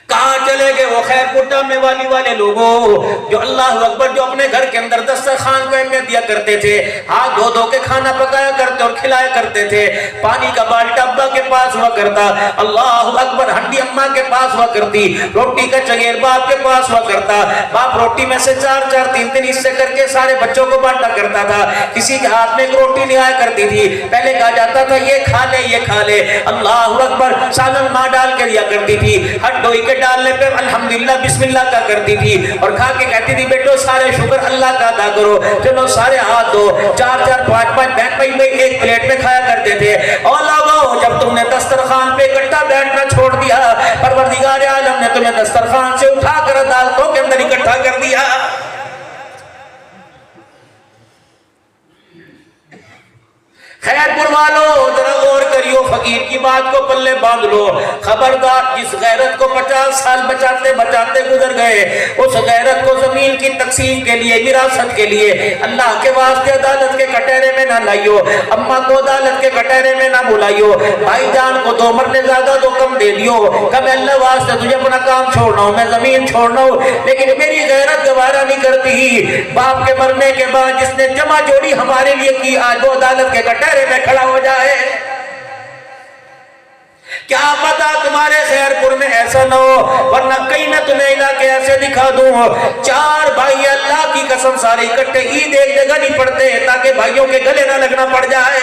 कहाँ चले गए वो खैरपुर डालने वाले लोगों, जो अल्लाह अकबर, जो अपने घर के अंदर दस्तरखान को अहमियत दिया करते थे, हाथ धो धो के खाना पकाया करते और खिलाया करते थे, पानी का बाल्टा अब्बा के पास हुआ करता, अल्लाह अकबर, हंडी अम्मा के पास हुआ करती, रोटी का चगेर बाप के पास हुआ करता, बाप रोटी में से 4-4 3-3 हिस्से करके सारे बच्चों को बांटा करता था, किसी के हाथ में एक रोटी नहीं आया करती थी, पहले कहा जाता था ये खा ले ये खा ले, अल्लाह अकबर, सालन माँ डाल के दिया करती थी, हट डोई के डालने पे अल्हम्दुलिल्लाह बिस्मिल्लाह का करती थी और खा के कहती थी बेटो सारे शुक्र अल्लाह का अदा करो, चलो सारे हाथ दो, 4-4 5-5 भाई एक प्लेट में खाया करते थे। और लोगों, जब तुमने दस्तरखान पे इकट्ठा बैठना छोड़ दिया, परवरदिगार आलम ने तुम्हें दस्तरखान से उठाकर अदालतों के अंदर इकट्ठा कर दिया। खैरपुर वालों, जरा गौर करियो, फकीर की बात को पल्ले बांध लो, खबरदार, जिस गैरत को 50 साल बचाते बचाते गुजर गए, उस गैरत को जमीन की तकसीम के लिए, विरासत के लिए अल्लाह के वास्ते अदालत के कटहरे में ना लाइयो, अम्मा को अदालत के कटहरे में ना बुलाइयो, भाईजान को 2 मरने ज्यादा तो कम दे दियो, कब अल्लाह वास्ते तुझे अपना काम छोड़ना हो, मैं जमीन छोड़ना हूं, लेकिन मेरी गैरत गवारा नहीं करती। बाप के मरने के बाद जिसने जमा जोड़ी हमारे लिए की, आज वो अदालत के कटहरे में खड़ा हो जाए। क्या पता तुम्हारे खैरपुर में ऐसा ना हो, वरना कहीं मैं तुम्हें इलाके ऐसे दिखा दूं, 4 भाई अल्लाह की कसम सारे इकट्ठे ईद एक जगह नहीं पढ़ते ताकि भाइयों के गले ना लगना पड़ जाए।